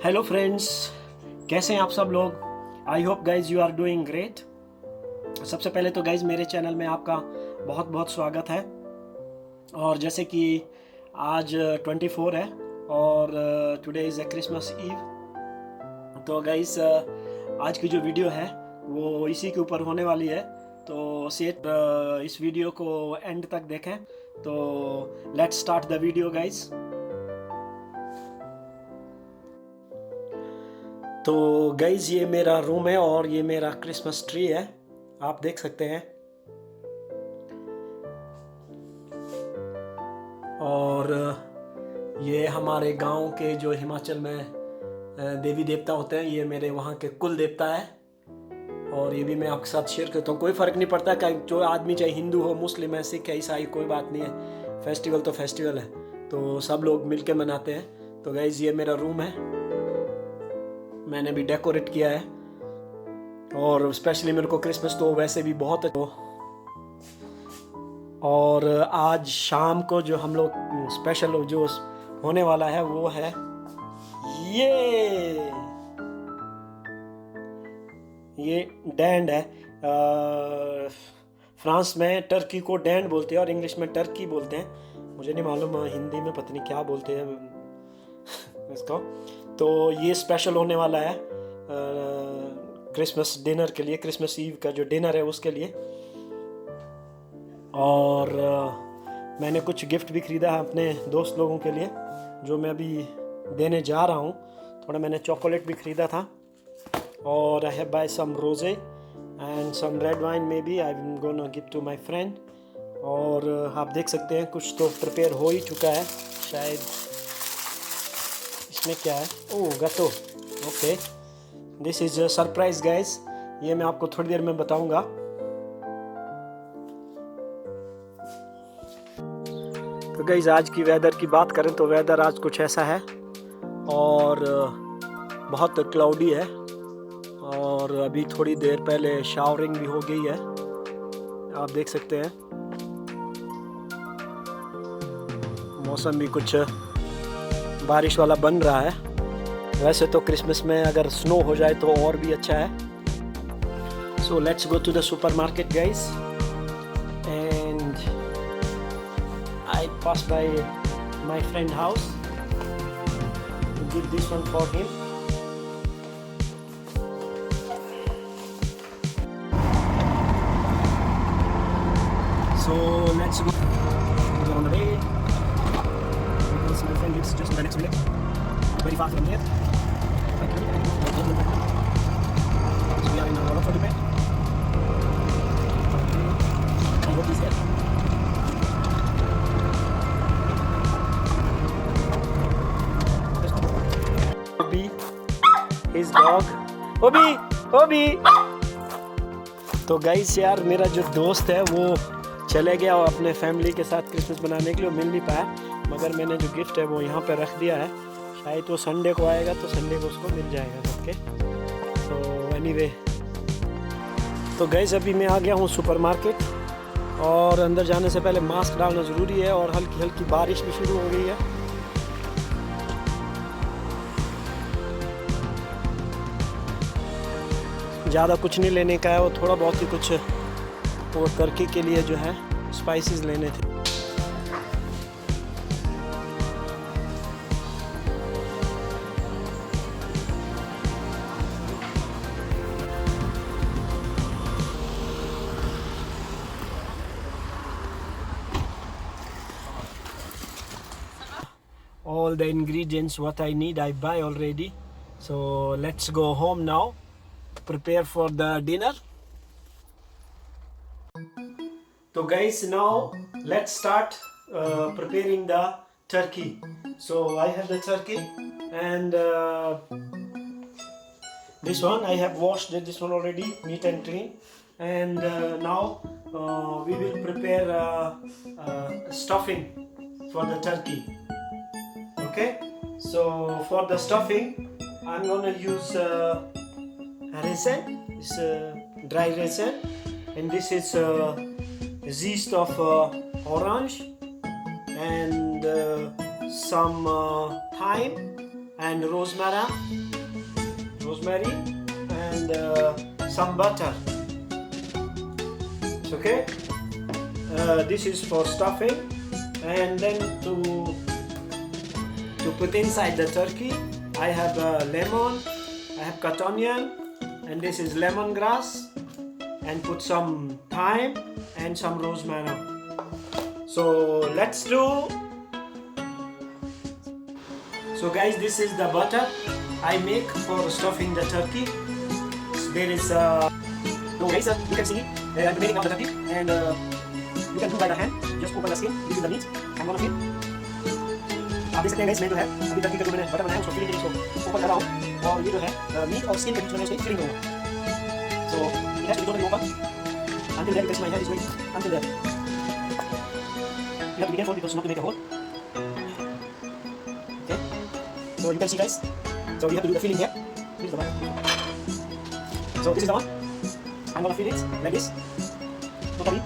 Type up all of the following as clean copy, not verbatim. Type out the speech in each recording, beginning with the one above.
Hello friends, कैसे हैं आप सब लोग। I hope guys you are doing great. सबसे पहले तो गाइज मेरे चैनल में आपका बहुत बहुत स्वागत है। और जैसे कि आज 24 है और today is a Christmas eve. तो गाइज आज की जो वीडियो है वो इसी के ऊपर होने वाली है, तो सेट इस वीडियो को एंड तक देखें। तो let's start the video guys. तो गाइज ये मेरा रूम है और ये मेरा क्रिसमस ट्री है, आप देख सकते हैं। और ये हमारे गांव के जो हिमाचल में देवी देवता होते हैं, ये मेरे वहाँ के कुल देवता है। और ये भी मैं आपके साथ शेयर करता हूँ। कोई फ़र्क नहीं पड़ता कि जो आदमी चाहे हिंदू हो, मुस्लिम है, सिख है, ईसाई, कोई बात नहीं है। फेस्टिवल तो फेस्टिवल है, तो सब लोग मिलके मनाते हैं। तो गाइज ये मेरा रूम है, मैंने भी डेकोरेट किया है। और स्पेशली मेरे को क्रिसमस तो वैसे भी बहुत अच्छा। और आज शाम को जो हम लोग स्पेशल जो होने वाला है वो है ये डैंड है। फ्रांस में टर्की को डैंड बोलते हैं और इंग्लिश में टर्की बोलते हैं। मुझे नहीं मालूम हिंदी में पता नहीं क्या बोलते हैं इसको। तो ये स्पेशल होने वाला है क्रिसमस डिनर के लिए, क्रिसमस ईव का जो डिनर है उसके लिए। और मैंने कुछ गिफ्ट भी ख़रीदा है अपने दोस्त लोगों के लिए, जो मैं अभी देने जा रहा हूँ। थोड़ा मैंने चॉकलेट भी ख़रीदा था। और I have buy some roses and some red wine, maybe I am gonna give to my friend. और आप देख सकते हैं कुछ तो प्रिपेयर हो ही चुका है शायद। इसमें क्या है? ओह गतो, okay, this is surprise guys. ये मैं आपको थोड़ी देर में बताऊंगा। तो गाइस आज की वेदर की बात करें तो वेदर आज कुछ ऐसा है और बहुत क्लाउडी है। और अभी थोड़ी देर पहले शावरिंग भी हो गई है, आप देख सकते हैं। मौसम भी कुछ बारिश वाला बन रहा है। वैसे तो क्रिसमस में अगर स्नो हो जाए तो और भी अच्छा है। So let's go to the supermarket guys and I pass by my friend house to give this one for him. So let's go. We're on the way. Because my friend lives just in the next village, very far from here. So we are in Rockford Bay. I hope he's there. Obi, his dog. Obi, Obi. तो guys यार मेरा जो दोस्त है वो चले गया और अपने फैमिली के साथ क्रिसमस मनाने के लिए मिल नहीं पाया, मगर मैंने जो गिफ्ट है वो यहाँ पर रख दिया है। शायद वो संडे को आएगा तो संडे को उसको मिल जाएगा। ओके, तो एनीवे, तो गाइस अभी मैं आ गया हूँ सुपर मार्केट और अंदर जाने से पहले मास्क डालना ज़रूरी है। और हल्की हल्की बारिश भी शुरू हो गई है। ज़्यादा कुछ नहीं लेने का है, वो थोड़ा बहुत ही कुछ वो टर्की के लिए जो है स्पाइसेस लेने थे। All the ingredients what I need I buy already. So let's go home now, prepare for the dinner. So guys, now let's start preparing the turkey. So I have the turkey and this one I have washed this one already, neat and clean. And now we will prepare stuffing for the turkey. Okay, so for the stuffing I'm gonna use raisin, this dry raisin, and this is zest of orange and some thyme and rosemary, and some butter. Okay, this is for stuffing, and then to put inside the turkey, I have lemon, I have cut onion, and this is lemongrass, and put some thyme and some rosemary. So let's do. So guys, this is the butter I make for stuffing the turkey. There is so guys, you can see I'm making out the turkey, and you can do by the hand. Just open the skin, this is the meat. I'm gonna fill. आप देख सकते हैं guys, मैं जो है अभी Turkey का जो मैंने बटर बनाया उसको फिलिंग के लिए इसको ओपन कर रहा हूँ, और ये जो है मीट और स्किन के बीच में उसको फिलिंग दूंगा. So it has to be totally open until there, because my hand is going until there. You have to be careful because not to make a hole. Okay, so you can see guys, so we have to do the filling here. This is the one. So this is the one. I'm gonna fill it like this totally.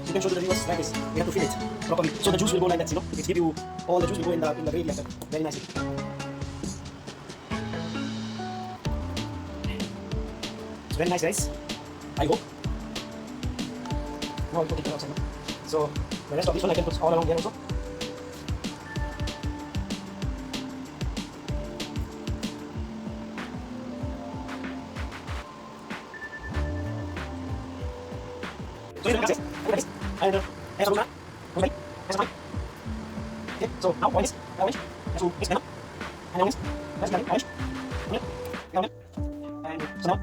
You can show to the viewers like this. We have to fill it properly, so the juice will go like that. You know, it give you all the juice will go in the gravy like that, very nicely. It's very nice, guys. I hope. Now I'll put it outside now. So the rest of this one I can put all along here also. So you can see, and as of now, okay, so now orange, orange, so mix them up, and orange, that's orange, and so now.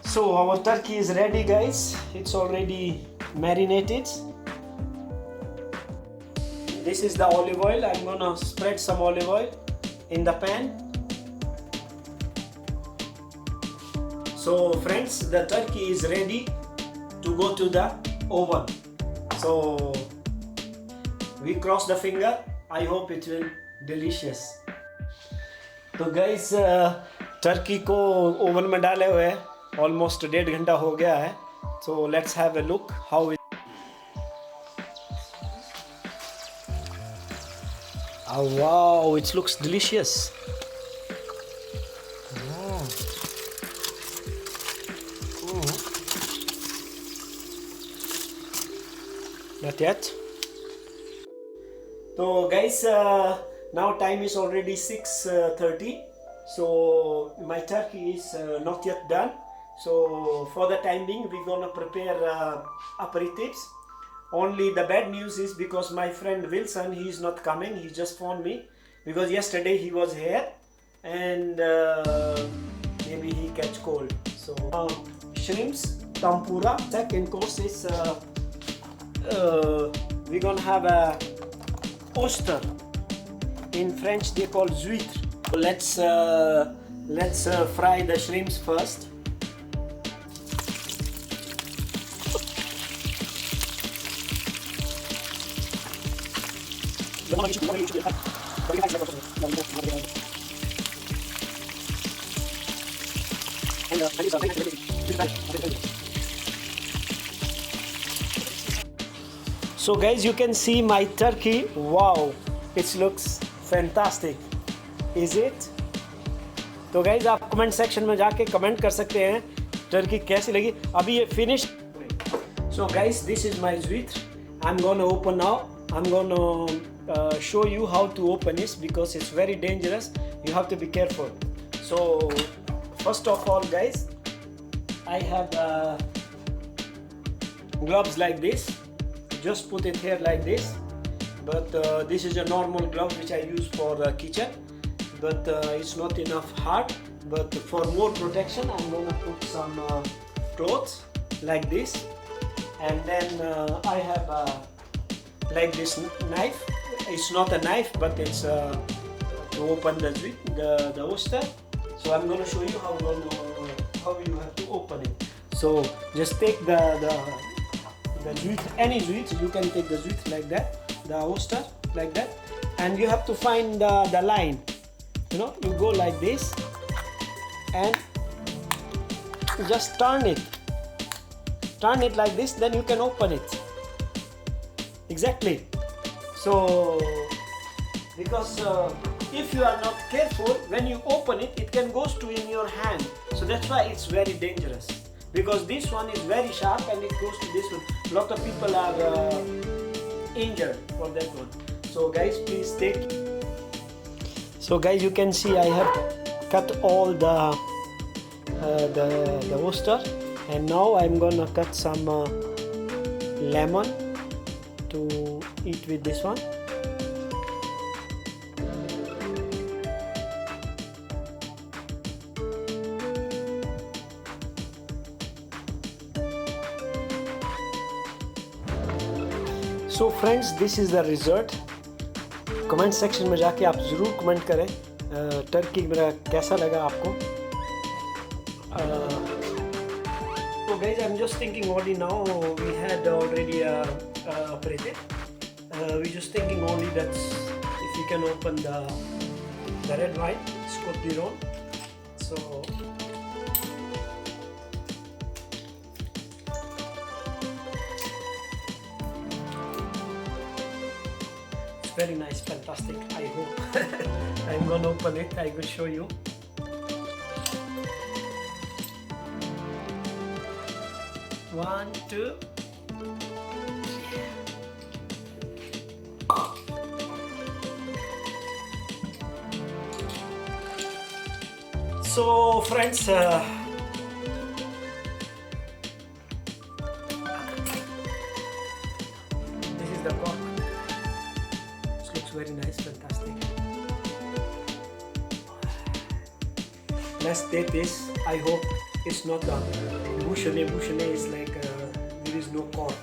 So our turkey is ready, guys. It's already marinated. This is the olive oil. I'm gonna spread some olive oil in the pan. So friends, the turkey is ready to go to the oven. So we cross the finger. I hope it will delicious. तो guys, turkey को oven में डाले हुए almost 1.5 घंटा हो गया है. So let's have a look how it. Oh wow, it looks delicious. Not yet. So guys, now time is already 6:30. So my turkey is not yet done. So for the time being, we're gonna prepare aperitifs. Only the bad news is because my friend Wilson, he is not coming. He just phoned me because yesterday he was here, and maybe he catch cold. So shrimps, tempura. Second course is we're gonna have a oyster. In French they call huître. Let's fry the shrimps first. So guys, you can see my turkey. Wow, it looks fantastic. Is it? तो guys, आप comment section में जाके comment कर सकते हैं Turkey कैसी लगी. अभी ये finish. So guys, this is my huître. I'm gonna open now. I'm gonna show you how to open this because it's very dangerous. You have to be careful. So first of all, guys, I have gloves like this. Just put it here like this. But this is a normal glove which I use for kitchen. But it's not enough hard. But for more protection, I'm gonna put some clothes like this. And then I have like this knife. It's not a knife, but it's to open the oyster. So I'm gonna show you how you have to open it. So just take the huître, any huître. You can take the huître like that, the oyster like that, and you have to find the line. you go like this and just turn it like this, then you can open it. Exactly. So because if you are not careful, when you open it, it can goes to in your hand. So that's why it's very dangerous, because this one is very sharp and it goes to this one. Lot of people are injured for that one. So guys, please take. So guys, you can see I have cut all the oyster, and now I'm gonna cut some lemon to eat with this one. So friends, this is the result. Comment section में जाके आप ज़रूर comment करें Turkey मेरा कैसा लगा आपको. So guys, I'm just thinking only now we had already operated. We just thinking only that if we can open the red wine, Scott Diron. So it's very nice, fantastic. I hope I'm gonna open it. I will show you. One, two. So friends, this is the cork. This looks very nice, fantastic. Let's take this. I hope it's not the bouchonné. Bouchonné is like there is no cork.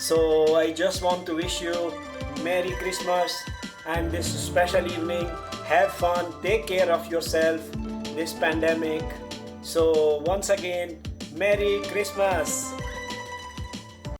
So I just want to wish you Merry Christmas and this special evening. Have fun, take care of yourself this pandemic. So once again, Merry Christmas.